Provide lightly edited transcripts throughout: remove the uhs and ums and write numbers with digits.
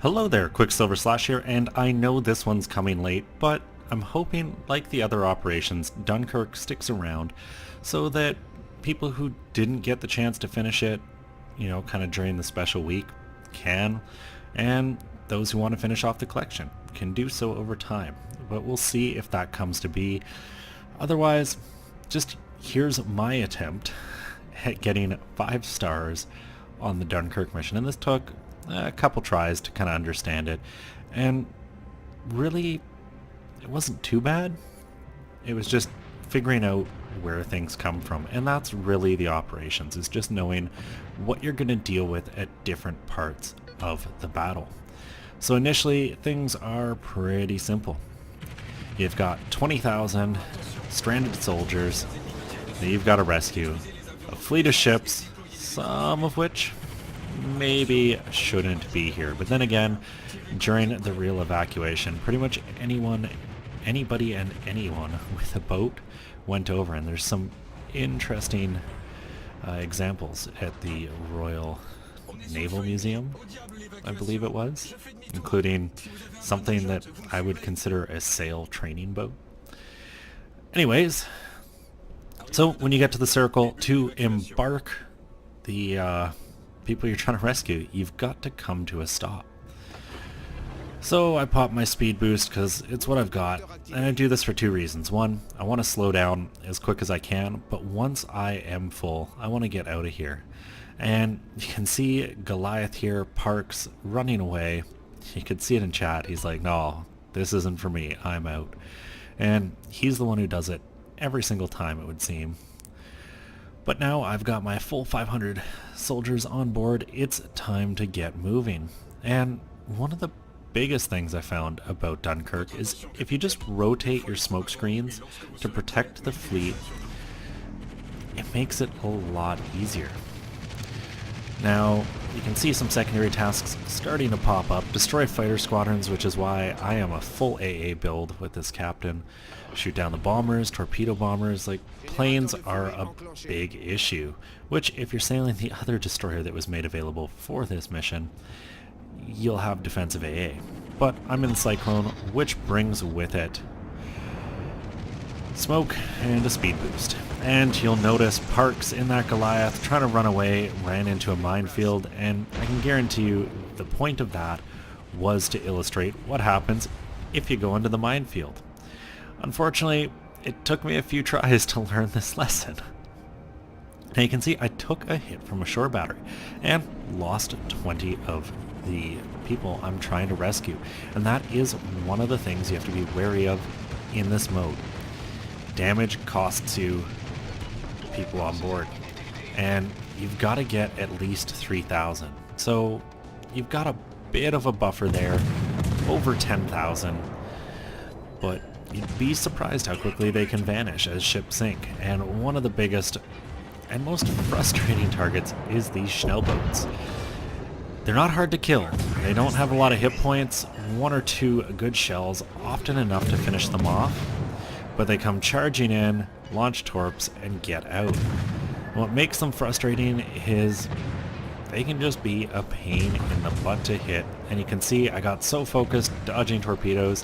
Hello there, Qckslvrslash here, and I know this one's coming late, but I'm hoping, like the other operations, Dunkirk sticks around so that people who didn't get the chance to finish it, kind of during the special week, can, and those who want to finish off the collection can do so over time. But we'll see if that comes to be. Otherwise, just here's my attempt at getting 5 stars on the Dunkirk mission, and this took a couple tries to kind of understand it, and really it wasn't too bad. It was just figuring out where things come from, and that's really the operations, is just knowing what you're going to deal with at different parts of the battle. So initially things are pretty simple. You've got 20,000 stranded soldiers that you've got to rescue, a fleet of ships, some of which maybe shouldn't be here. But then again, during the real evacuation, pretty much anybody and anyone with a boat went over, and there's some interesting examples at the Royal Naval Museum, I believe it was, including something that I would consider a sail training boat. Anyways, so when you get to the circle to embark the people you're trying to rescue, you've got to come to a stop. So I pop my speed boost because it's what I've got, and I do this for 2 reasons. One, I want to slow down as quick as I can, but once I am full, I want to get out of here. And you can see Goliath here parks running away. You can see it in chat. He's like, no, this isn't for me, I'm out. And he's the one who does it every single time, it would seem. But now I've got my full 500 soldiers on board. It's time to get moving. And one of the biggest things I found about Dunkirk is if you just rotate your smoke screens to protect the fleet, it makes it a lot easier. Now, you can see some secondary tasks starting to pop up. Destroy fighter squadrons, which is why I am a full AA build with this captain. Shoot down the bombers, torpedo bombers. Like, planes are a big issue, which if you're sailing the other destroyer that was made available for this mission, you'll have defensive AA. But I'm in the Cyclone, which brings with it smoke and a speed boost. And you'll notice Parks in that Goliath trying to run away, ran into a minefield, and I can guarantee you the point of that was to illustrate what happens if you go into the minefield. Unfortunately, it took me a few tries to learn this lesson. Now you can see I took a hit from a shore battery and lost 20 of the people I'm trying to rescue. And that is one of the things you have to be wary of in this mode. Damage costs you people on board, and you've got to get at least 3,000. So you've got a bit of a buffer there, over 10,000, but you'd be surprised how quickly they can vanish as ships sink. And one of the biggest and most frustrating targets is these Schnellboats. They're not hard to kill. They don't have a lot of hit points, 1 or 2 good shells, often enough to finish them off, but they come charging in, launch torps, and get out. What makes them frustrating is they can just be a pain in the butt to hit, and you can see I got so focused dodging torpedoes,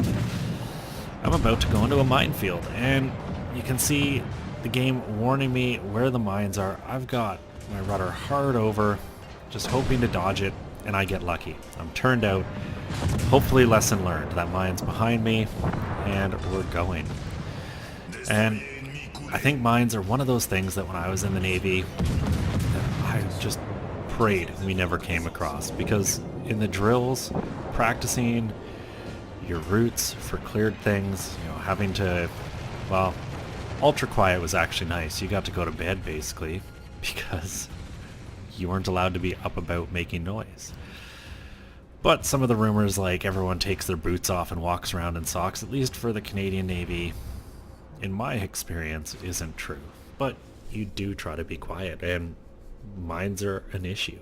I'm about to go into a minefield, and you can see the game warning me where the mines are. I've got my rudder hard over, just hoping to dodge it, and I get lucky. I'm turned out. Hopefully lesson learned. That mine's behind me, and we're going. And I think mines are one of those things that when I was in the Navy, I just prayed we never came across, because in the drills, practicing your routes for cleared things, having to, well, ultra quiet was actually nice. You got to go to bed basically because you weren't allowed to be up about making noise. But some of the rumors, like everyone takes their boots off and walks around in socks, at least for the Canadian Navy, in my experience, isn't true. But you do try to be quiet, and mines are an issue.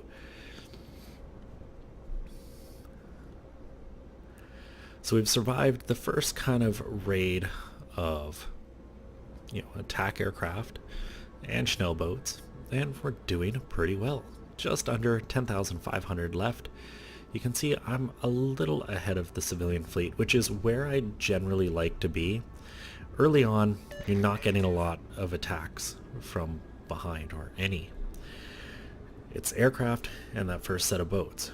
So we've survived the first kind of raid of, attack aircraft and Schnellboats, and we're doing pretty well. Just under 10,500 left you can see I'm a little ahead of the civilian fleet, which is where I generally like to be. Early on, you're not getting a lot of attacks from behind, or any. It's aircraft and that first set of boats.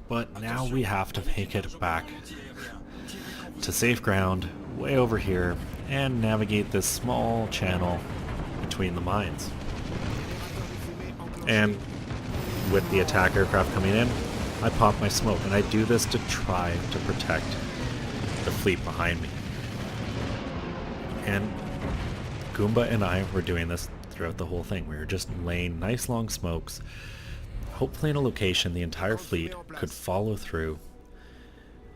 But now we have to make it back to safe ground, way over here, and navigate this small channel between the mines. And with the attack aircraft coming in, I pop my smoke, and I do this to try to protect the fleet behind me. And Goomba and I were doing this throughout the whole thing. We were just laying nice long smokes, hopefully in a location the entire fleet could follow through,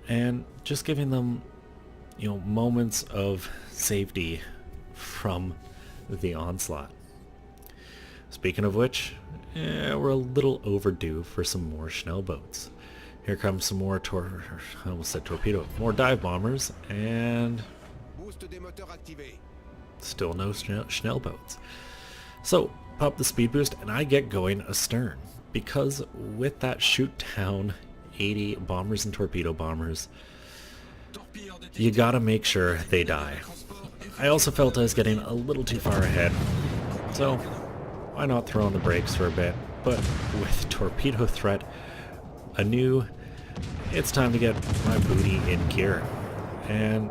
and just giving them, moments of safety from the onslaught. Speaking of which, we're a little overdue for some more Schnell boats. Here comes some more I almost said torpedo, more dive bombers, and still no Schnell boats. So pop the speed boost and I get going astern, because with that shoot down 80 bombers and torpedo bombers, you gotta make sure they die. I also felt I was getting a little too far ahead, so why not throw on the brakes for a bit? But with torpedo threat anew, it's time to get my booty in gear. And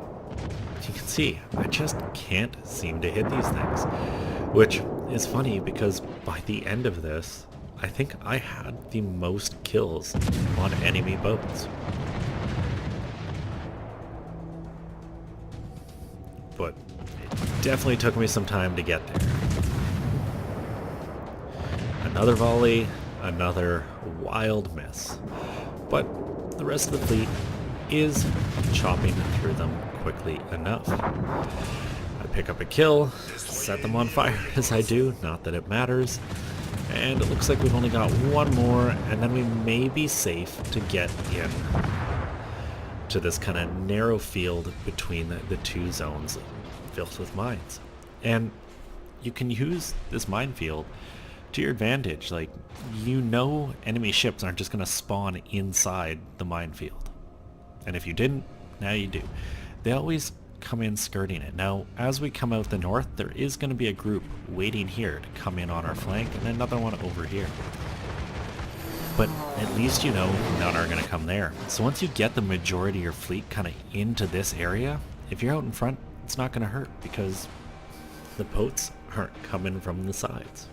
you can see, I just can't seem to hit these things. Which is funny, because by the end of this, I think I had the most kills on enemy boats. But it definitely took me some time to get there. Another volley, another wild miss. But the rest of the fleet is chopping through them quickly enough. I pick up a kill, set them on fire as I do, not that it matters, and it looks like we've only got one more, and then we may be safe to get in to this kind of narrow field between the two zones filled with mines. And you can use this minefield to your advantage. Like, enemy ships aren't just going to spawn inside the minefield. And if you didn't, now you do. They always come in skirting it. Now, as we come out the north, there is going to be a group waiting here to come in on our flank, and another one over here. But at least none are going to come there. So once you get the majority of your fleet kind of into this area, if you're out in front, it's not going to hurt, because the boats aren't coming from the sides.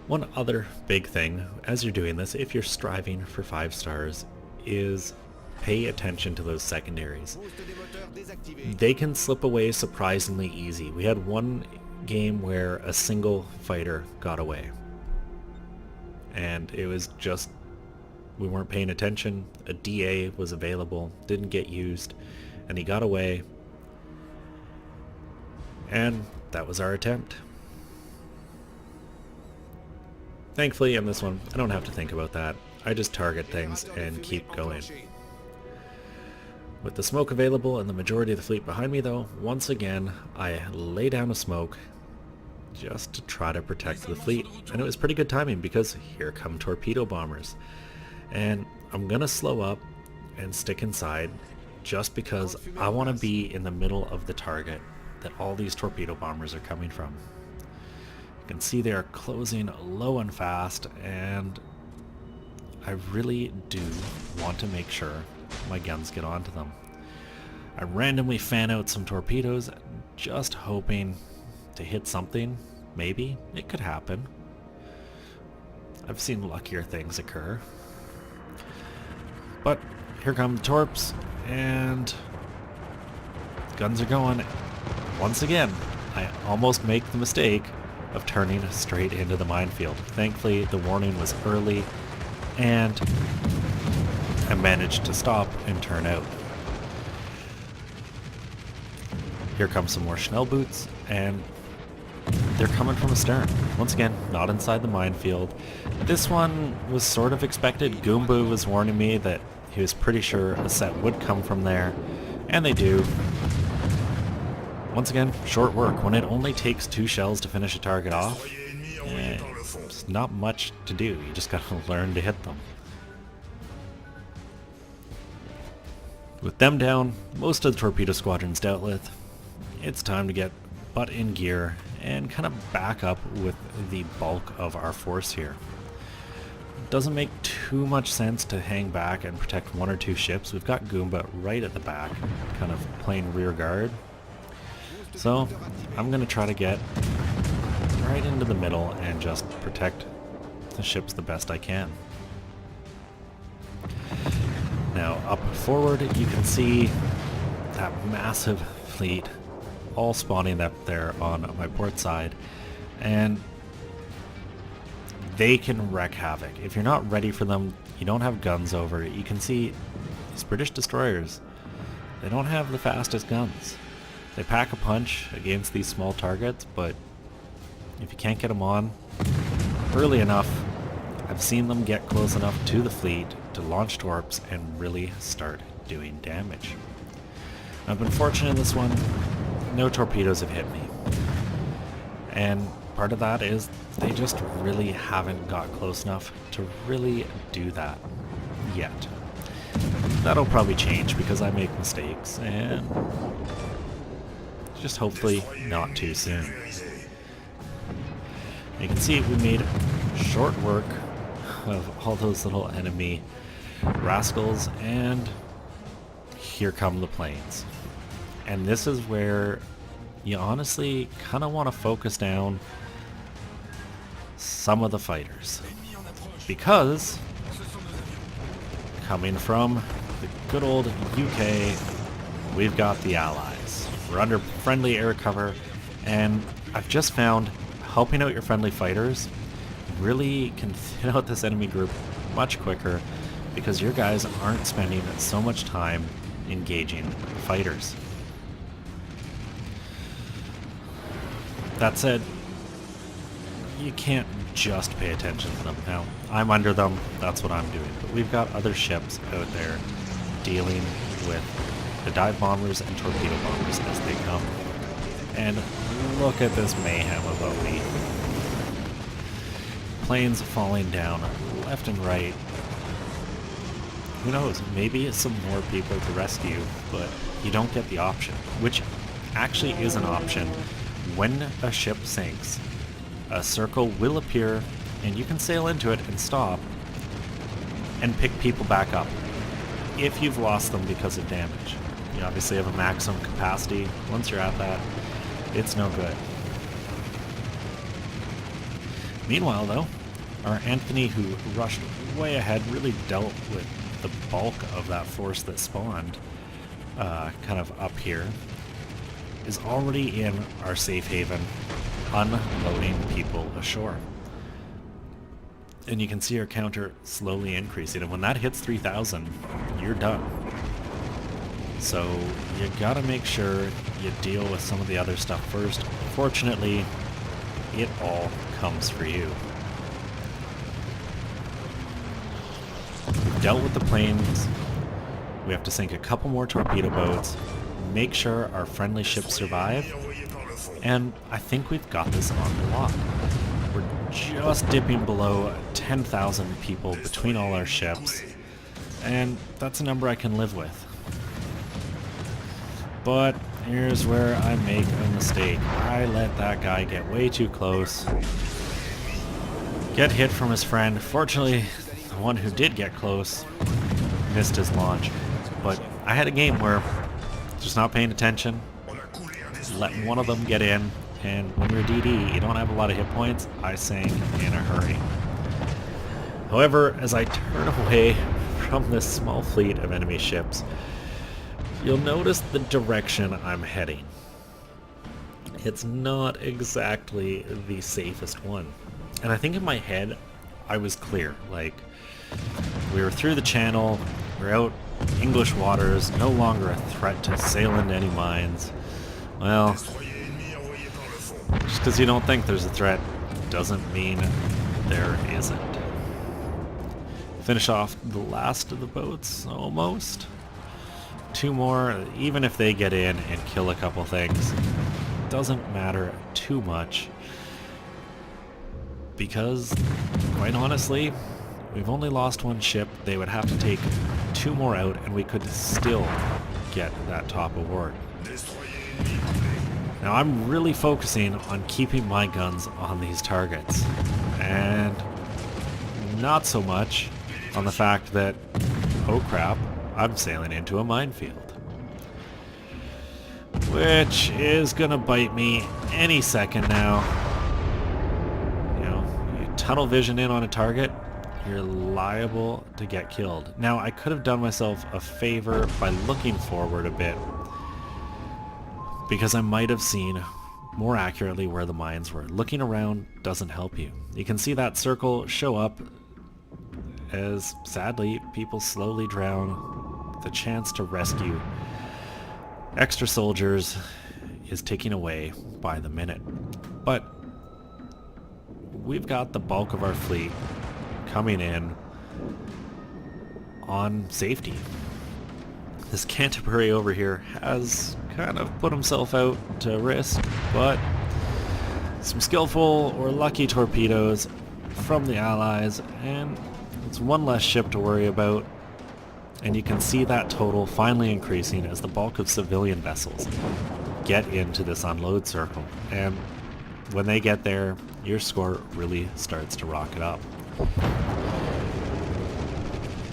One other big thing as you're doing this, if you're striving for 5 stars, is pay attention to those secondaries. They can slip away surprisingly easy. We had one game where a single fighter got away, and it was just, we weren't paying attention. A DA was available, didn't get used, and he got away, and that was our attempt. Thankfully, in this one, I don't have to think about that. I just target things and keep going. With the smoke available and the majority of the fleet behind me, though, once again, I lay down a smoke just to try to protect the fleet. And it was pretty good timing, because here come torpedo bombers. And I'm gonna slow up and stick inside, just because I want to be in the middle of the target that all these torpedo bombers are coming from. You can see they are closing low and fast, and I really do want to make sure my guns get onto them. I randomly fan out some torpedoes, just hoping to hit something. Maybe. It could happen. I've seen luckier things occur. But here come the torps, and guns are going. Once again, I almost make the mistake of turning straight into the minefield. Thankfully, the warning was early, and I managed to stop and turn out. Here comes some more Schnell boots, and they're coming from astern. Once again, not inside the minefield. This one was sort of expected. Goomba was warning me that he was pretty sure a set would come from there, and they do. Once again, short work. When it only takes 2 shells to finish a target off, it's not much to do. You just gotta learn to hit them. With them down, most of the torpedo squadron's dealt with. It's time to get butt in gear and kind of back up with the bulk of our force here. Doesn't make too much sense to hang back and protect one or two ships. We've got Goomba right at the back, kind of playing rear guard. So I'm going to try to get right into the middle and just protect the ships the best I can. Now up forward you can see that massive fleet all spawning up there on my port side, and they can wreak havoc. If you're not ready for them, you don't have guns over, you can see these British destroyers, they don't have the fastest guns. They pack a punch against these small targets, but if you can't get them on early enough, I've seen them get close enough to the fleet to launch torps and really start doing damage. I've been fortunate in this one, no torpedoes have hit me. And part of that is they just really haven't got close enough to really do that yet. That'll probably change because I make mistakes, and just hopefully not too soon. You can see we made short work of all those little enemy rascals, and here come the planes. And this is where you honestly kind of want to focus down some of the fighters, because coming from the good old UK, we've got the Allies. We're under friendly air cover, and I've just found helping out your friendly fighters really can thin out this enemy group much quicker, because your guys aren't spending so much time engaging fighters. That said, you can't just pay attention to them. Now, I'm under them, that's what I'm doing, but we've got other ships out there dealing with the dive bombers and torpedo bombers as they come. And look at this mayhem above me. Planes falling down left and right. Who knows, maybe it's some more people to rescue, but you don't get the option, which actually is an option. When a ship sinks, a circle will appear and you can sail into it and stop and pick people back up if you've lost them because of damage. You obviously have a maximum capacity. Once you're at that, it's no good. Meanwhile though, our Anthony, who rushed way ahead, really dealt with the bulk of that force that spawned kind of up here, is already in our safe haven, unloading people ashore. And you can see our counter slowly increasing, and when that hits 3,000, you're done. So you gotta make sure you deal with some of the other stuff first. Fortunately, it all comes for you. We've dealt with the planes. We have to sink a couple more torpedo boats, make sure our friendly ships survive, and I think we've got this on the lock. We're just dipping below 10,000 people between all our ships, and that's a number I can live with. But here's where I make a mistake. I let that guy get way too close, get hit from his friend. Fortunately, the one who did get close missed his launch, but I had a game where just not paying attention, letting one of them get in, and when you're DD, you don't have a lot of hit points. I sank in a hurry. However, as I turn away from this small fleet of enemy ships, you'll notice the direction I'm heading. It's not exactly the safest one. And I think in my head, I was clear. Like, we were through the channel, we're out English waters, no longer a threat to sail into any mines. Well, just because you don't think there's a threat doesn't mean there isn't. Finish off the last of the boats, almost. Two more, even if they get in and kill a couple things, doesn't matter too much, because, quite honestly, we've only lost one ship. They would have to take two more out, and we could still get that top award. Now I'm really focusing on keeping my guns on these targets, and not so much on the fact that, oh crap, I'm sailing into a minefield, which is gonna bite me any second now. You know, you tunnel vision in on a target, you're liable to get killed. Now, I could have done myself a favor by looking forward a bit, because I might have seen more accurately where the mines were. Looking around doesn't help you. You can see that circle show up as, sadly, people slowly drown. The chance to rescue extra soldiers is ticking away by the minute. But we've got the bulk of our fleet coming in on safety. This Canterbury over here has kind of put himself out to risk, but some skillful or lucky torpedoes from the Allies, and it's one less ship to worry about. And you can see that total finally increasing as the bulk of civilian vessels get into this unload circle. And when they get there, your score really starts to rocket up.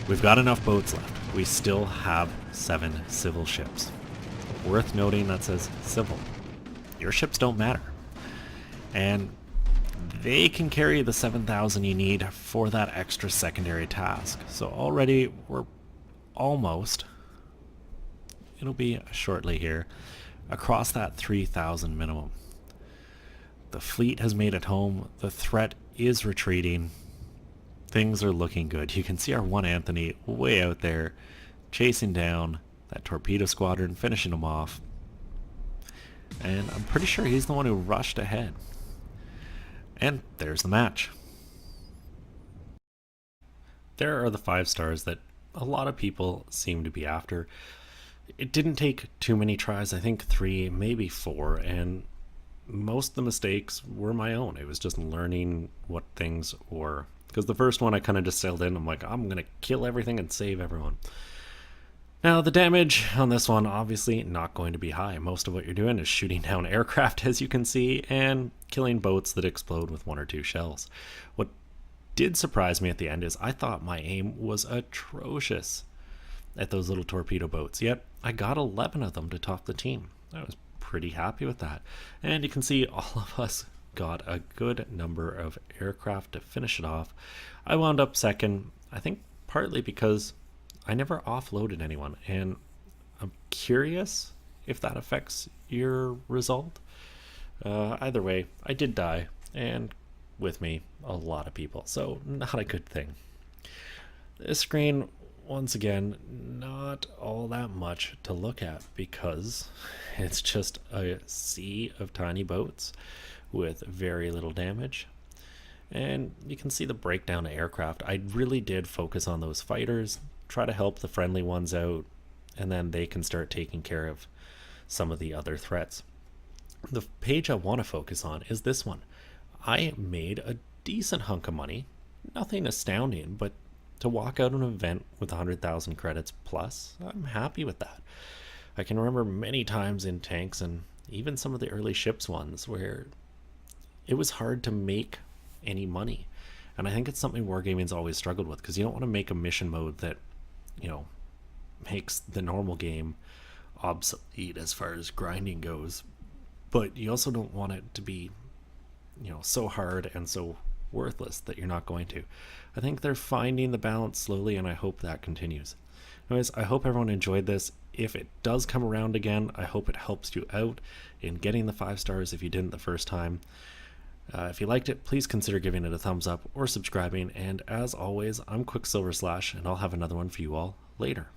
We've got enough boats left. We still have 7 civil ships. Worth noting that says civil. Your ships don't matter. And they can carry the 7,000 you need for that extra secondary task. So already we're almost, it'll be shortly here, across that 3,000 minimum. The fleet has made it home. The threat is retreating. Things are looking good. You can see our one Anthony way out there chasing down that torpedo squadron, finishing them off. And I'm pretty sure he's the one who rushed ahead. And there's the match. There are the 5 stars that a lot of people seem to be after. It didn't take too many tries, I think 3, maybe 4, and most of the mistakes were my own. It was just learning what things were. Because the first one I kind of just sailed in, I'm like, I'm going to kill everything and save everyone. Now the damage on this one, obviously not going to be high. Most of what you're doing is shooting down aircraft, as you can see, and killing boats that explode with 1 or 2 shells. What did surprise me at the end is I thought my aim was atrocious at those little torpedo boats, yet I got 11 of them to top the team. I was pretty happy with that. And you can see all of us got a good number of aircraft to finish it off. I wound up second, I think partly because I never offloaded anyone, and I'm curious if that affects your result. Either way, I did die, and with me, a lot of people, so not a good thing. This screen, once again, not all that much to look at because it's just a sea of tiny boats with very little damage. And you can see the breakdown of aircraft. I really did focus on those fighters, try to help the friendly ones out, and then they can start taking care of some of the other threats. The page I want to focus on is this one. I made a decent hunk of money, nothing astounding, but to walk out an event with 100,000 credits plus, I'm happy with that. I can remember many times in tanks and even some of the early ships ones where it was hard to make any money. And I think it's something Wargaming's always struggled with, because you don't want to make a mission mode that, you know, makes the normal game obsolete as far as grinding goes. But you also don't want it to be, you know, so hard and so worthless that you're not going to. I think they're finding the balance slowly, and I hope that continues. Anyways, I hope everyone enjoyed this. If it does come around again, I hope it helps you out in getting the 5 stars if you didn't the first time. If you liked it, please consider giving it a thumbs up or subscribing. And as always, I'm Qckslvrslash, and I'll have another one for you all later.